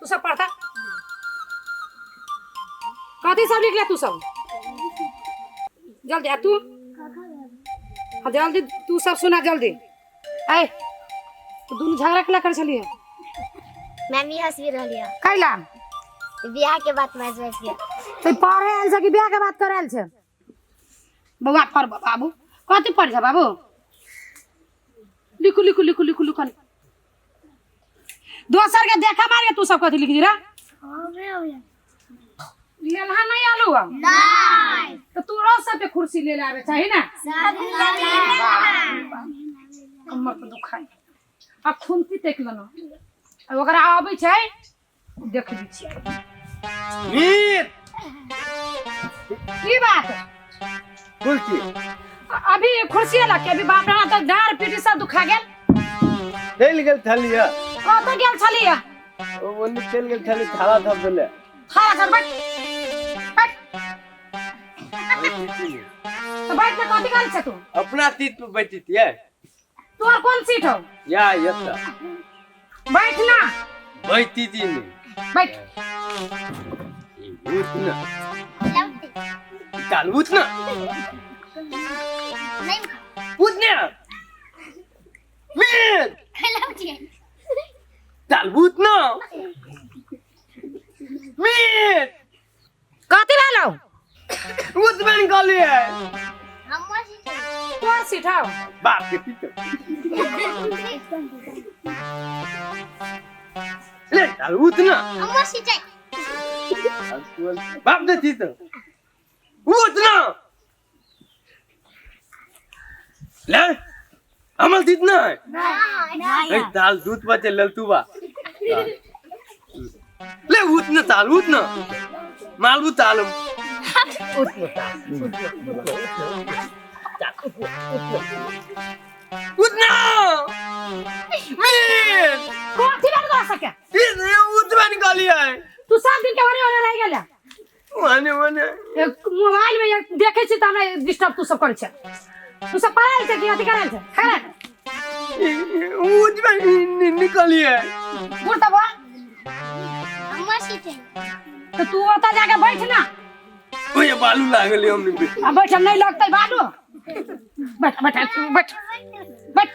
तू सब पढ़ता कथी सब लिख ले तू सब जल्दी आ तू हाँ जल्दी तू सब सुना जल्दी आए तू दोनों झगड़ा कला कर चलिए मैम ये हंस भी रह लिया कैला ब्याह के बाद मैच मैच गया तो पढ़े आयल छ कि ब्याह के बात करे आयल छ बउआ पढ़ बाबू कथी पढ़ छ बाबू लिखू लिखू लिखू लिखू लिखू दोसर के देखा मार के तू सब कथी लिख दी रे लेलहा नहीं आलू नहीं तो तू रोज सब पे कुर्सी ले आवे चाहिए ना कमर पे दुखाई अब खुनती देख लो ना ओकरा आबै छै देख ली छी मीर की बात कुर्सी अभी कुर्सी ला के अभी बाप रे तो डार पीटी सब दुखा गेल चल गेल छलिया कत गेल छलिया ओने चल गेल छली थाला धब देले खाला कर बैठ तो बैठ के कथी कर छ तू अपना सीट पे बैठी थी तोर कौन सीट हो या यत्ता बैठ ना बैठी थी नहीं बैठ उठना चल उठना नहीं उठना मीर चल उठना मीर कथी लालो उठ बन गली है हम कौन सीट हो बाप के पीछे ले चल उठना हम सीटे बाप दे थी तो उठना ले अमल जितना है नहीं दाल दूध बचे ललतुबा ले उठना ताल उठना मालबू तालम उठना मीर कथी लालो कर सके ये उठवा निकाली है तू सब दिन के होने रह गेला माने माने मोबाइल में ये देखे छी त हमरा डिस्टर्ब तू सब कर छ तू सब पढ़ाई छ कि अथी करल छ खा उठवा निकाली है बुढ़ता बा हम सीटे तो तू ओता जाके बैठ ना ओए बालू लागल हमने पे अब बैठ हम नहीं लगतै बालू बैठ बैठ बैठ बैठ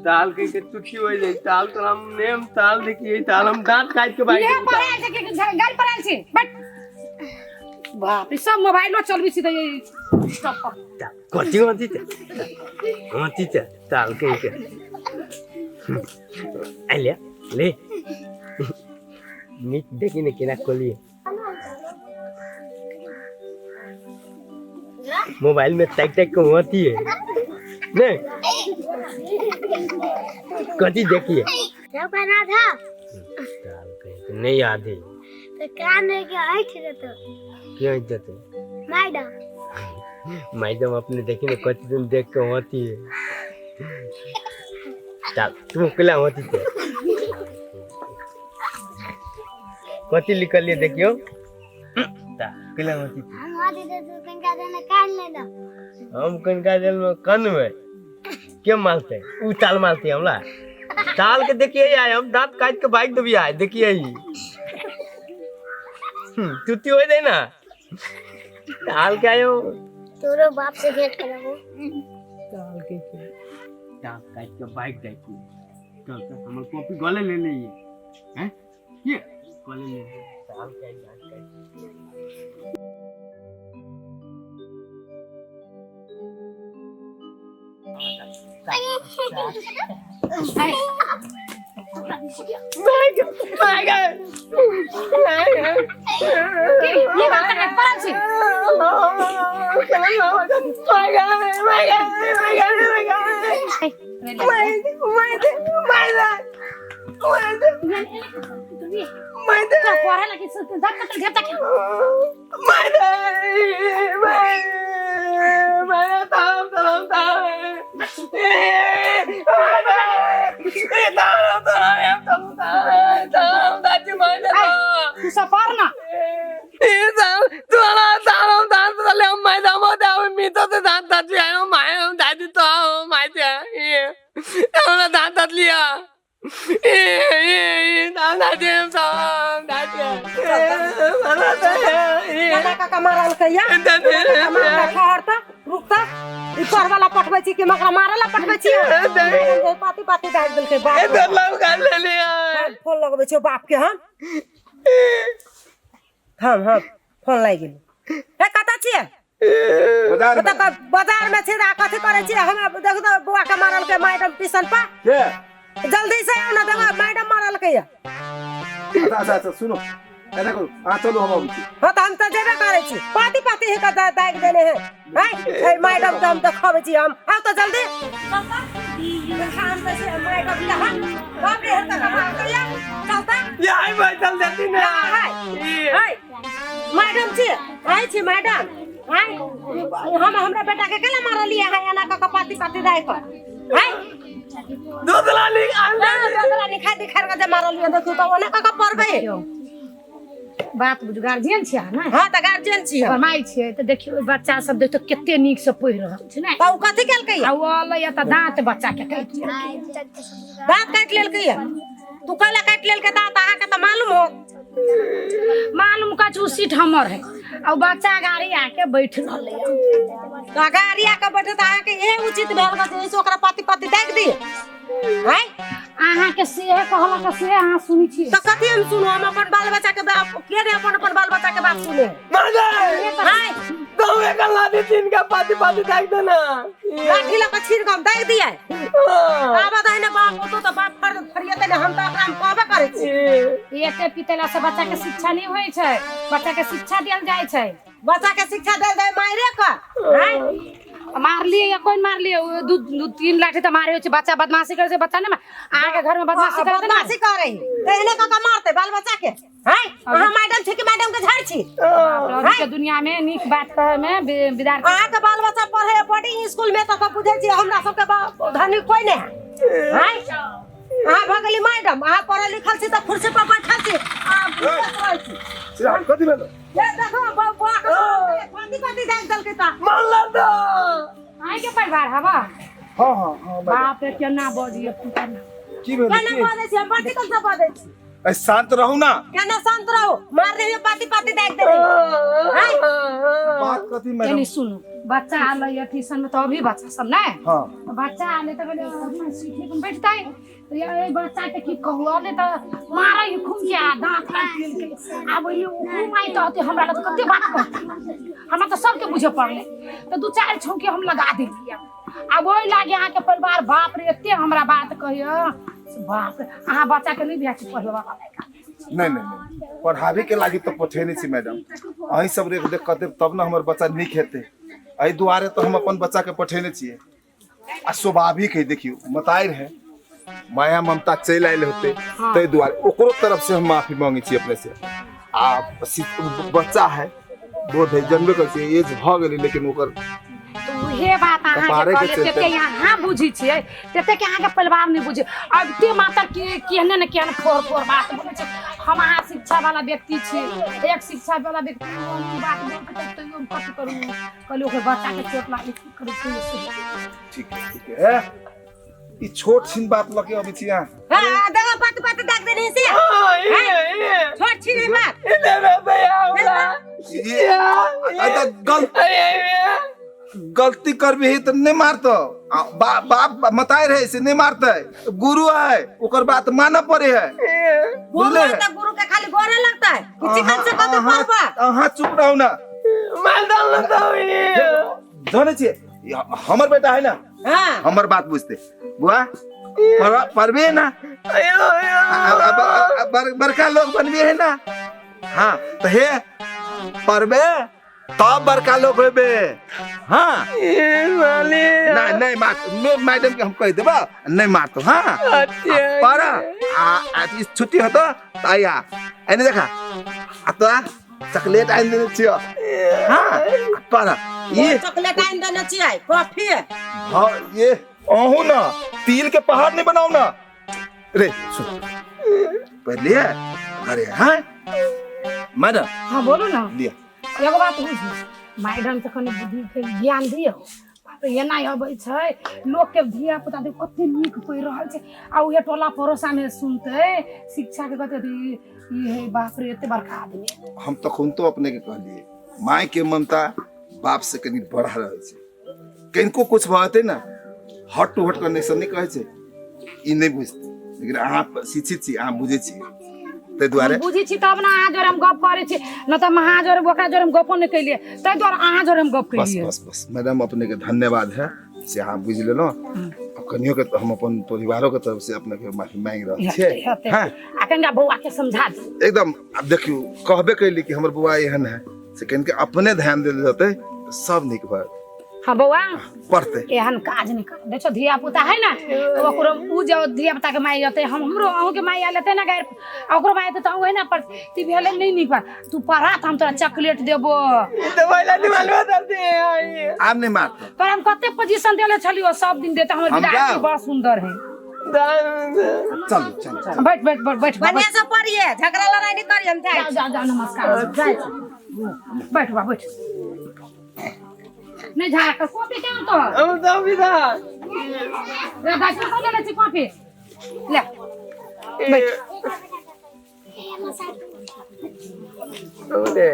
ताल के तुखी हो जाए ताल तो हम नेम ताल देखिए ताल हम दांत काट के बाइक ये पढ़ाई छ कि गाल पढ़ाई छी बैठ बाप रे सब मोबाइल में चलबी छी त ये स्टॉप कथी होती थे ताल के आइले ले मीट देखी ने केना खोली मोबाइल में टैग टैग को होती है नहीं कथी देखिए जब बना था ताल के नहीं याद है तो कान है क्या आई थी तो क्यों इज्जत है मैडम अपने देखी ने कथी दिन देख के होती है चल तुम केला होती थे कथी लिखल है देखियो केला होती थी हम आदि तो कनका देना कान ले लो हम कनका जेल में कन में क्यों मालते उ ताल मालती हमला ताल के देखिए आए हम दांत काट के बाइक दबी आए देखिए ही तुती हो जाए ना ताल के आयो तोरो बाप से भेंट कराबो ताल के दांत काट के बाइक देखिए चल तो हम कॉपी गले ले लिए हैं ये गले ले ताल के दांत काट ये बात करने पड़ल छी पढ़ा लगी दम तक घेर तक तू सफर ना ये दाल तू आला दाल दाल ले मैं दाम दाम मी तो दान दान काका मारल कहिया ठहरता रुकता ऊपर वाला पटबै छी कि मकरा मारला पटबै छी पाती पाती दाग देल के बाप फोन लगबै छौ बाप के हम फोन लागि गेल हे कता छियै बाजार में छी कथी करे छी हम देख तो बुआ के मारल के मैडम ट्यूशन पर जल्दी से आओ ना देखो मैडम मारल के अच्छा सुनो ऐसा करो चलो हम आबी हां तो हम तो जेबे करे छी पाती पाती है का दाग देने है मैडम के हम देखाबे छी हम आओ तो जल्दी खान में से मैडम के हां बाप रे हरता मार दिया चलता ये आई बैठल देती ना हाय मैडम छी आई छी मैडम हाय हम हमरा बेटा के केला मारलिए है एना का पाती पाती दाई पर हाय दूधलानी खा दिखा के मारलिए देखू तो ओने का परबे बात बुझ गार्जियन छियै ना हां त गार्जियन छियै फरमाई छियै त देखियो बच्चा सब देख तो कते नीक से पढ़ि रहल छै ना त उ कथि केलकै आ ओले या त दांत बच्चा के काट दांत काट लेलकै तू कहला काट लेलकै दांत आहा के त मालूम हो मालूम का छु सीट हमर है आ बच्चा गाड़ी आके बैठ रहले त गाड़ी आके बैठ त आहा के ए उचित भेल के जे ओकरा पाती पाती दाग दी हाय आहा के से कहला के से आहा सुनी छी त कथि हम सुनो हम अपन बाल बच्चा के बाप के रे अपन बाल बच्चा के बात सुने हाय तोवे कला दे तीन का पाती पाती दाग देना लाठी लका छीर कम दाग दिया आबा दहिने बाप तो बाप फरियते ने हम त ओकरा हम कहबे करे छी एते पितेला से बच्चा के शिक्षा नहीं होय छै बच्चा के शिक्षा देल जाय छै बच्चा के शिक्षा देल जाय मारे का हाय मार लिए या कोई मार लिए दू तीन लाठी त मारे छै बच्चा बदमाशी करे छै बच्चा ने आगे के घर में बदमाशी करे बदमाशी करे कहने का मारते बाल बच्चा के हाय हां मैडम ठीक मैडम के झाड़ छी अभी के दुनिया में नीक बात कहे में विद्यार्थी आहा के बाल बच्चा पढ़े बोर्डिंग स्कूल में त बुझे छी हमरा सब के धनी कोई नहीं हाय हां भगली मैडम आहा पढ़ल लिखल छी त कुर्सी पर बैठल छी कथि भेल ये देखो बुआ के पाती पाती दाग दल के त मारला तो आइ के परिवार हवा हां बाप रे केना बजिए पुता की भेल केना बाजे छी हम पाती कल से बाजे छी ए शांत रहू ना केना शांत रहो मार रही है पाती पाती दाग दे हाय बात कथि मैडम नहीं सुनो बच्चा आले या ट्यूशन में तो अभी बच्चा सब ना हां बच्चा आले तो बोले अपन सीट में बैठता है तो ये बच्चा के की कहलो ने तो मारा ही खूब के दांत काट लेके अब ये घुमाई तो हमरा तो कते बात करता हमरा तो सबके बुझे पड़ले तो दू चार छौके हम लगा देलिए अब ओइ लागे अहाँ के परिवार बाप रे एते हमरा बात कहियो बाप अहाँ बच्चा के नहीं बियाह पढ़वे वाला नहीं पढ़ावे के लागी तो पठेने छी मैडम अही सब रे देख कते तब ना हमर बच्चा नीक हेते एहि दुआरे तो हम अपन बच्चा के पठेने छिए आ स्वाभाविक है देखियो मताइर है माया ममता चल आइल होते तै दुआरे ओकरो तरफ से हम माफी मांगे छी अपने से आ बच्चा है बोध है जन्मे कर से एज भ गेली लेकिन ओकर तो हे बात अहाँ के कहले तेते यहाँ बुझी छियै तेते के अहाँ के परिवार नहीं बुझे अब ते माता के केहने न केहने फोर बात बोले छै हम अहाँ शिक्षा वाला व्यक्ति छी एक शिक्षा वाला व्यक्ति बात बोल के तो हम कथि करू कहलियो ओकर बच्चा के चोट लागी की करू ठीक है ई छोट छिन बात लगे अभी छी यहां हां देखो पाती पाती दाग देने से छोट छिन बात इधर भैया ये गलती करबी तो नहीं मारतो बाप मताई रहे से नहीं मारते गुरु है ओकर बात मानना पड़े है गुरु तो गुरु के खाली गोरे लगता है चिकन से कत परबा हां चुप रहो ना मार डाल तो जाने छे हमर बेटा है ना हां हमर बात बुझते बुआ परबे ना बड़का लोग बनबे है ना हां तो हे परबे तब बड़का लोग होबे हां नहीं मार मैडम के हम कह देबा नहीं मार तो हां पर इस छुट्टी हो तो आया एने देखा आ तो चॉकलेट आइन देने छियो हां पर ये चॉकलेट आइन देने छियै कॉफी हां ये ओहू ना तिल के पहाड़ नहीं बनाओ ना रे सुन पहले अरे हां मैडम हां बोलो ना लिया एगो बात बुझी मैडम तो कने बुद्धि के ज्ञान दियो बाप रे एना अबै छै लोग के धिया पुता देख कते नीक पढ़ि रहल छै आ उहे टोला पड़ोसा में सुनते शिक्षा के कते ई है बाप रे एते बड़का आदमी हम तो खुद तो अपने के कहलिए माय के ममता बाप से कनी बढ़ा रहल छै किनको कुछ भते ना हट टू हट करने से नहीं कहे छै ई नहीं बुझते लेकिन अहाँ शिक्षित छी अहाँ बुझे छी ते दुआरे बुझी छी तब ना अहाँ जोरे हम गप करे छी न त महा जोरे ओकरा जोरे हम गप नहीं कइले तै दुआरे अहाँ जोरे हम गप बस कइले बस बस मैडम अपने के धन्यवाद है से अहाँ बुझ लेलो कनियो के हम अपन परिवारों के तरफ से अपने के माफी मांग रहल छियै हां आ कनिया बौआ के समझा दी एकदम अब देखियो कहबे कैली कि हमर बुआ एहन है से कनिके अपने ध्यान देल जते सब निक भर हां बौआ पढ़ते एहन काज नहीं कर देखो धिया पुता है ना ओकरो उ जो धिया पुता के माई जते हमरो अहू के माई आलेते ना गायर ओकरो माई त है ना पर ती भेले नहीं निक तू पढ़ा त हम तोरा चॉकलेट देबो ई तो पहिला दिमाग में दर्द है आप नहीं मारते पर हम कते पोजीशन देले छलियो सब दिन देते हमर हम विद्यार्थी जाओ। बड़ा सुंदर है चलो चलो बैठ बैठ बैठ बैठ बढ़िया से पढ़िए झगड़ा लड़ाई नहीं करिए हम जाए जा जा नमस्कार बैठ बा बैठ नहीं झाड़ा का कॉपी क्या तो हम तो विदा रे दाई को ले ले कॉपी ले बैठ ओले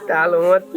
तालो मत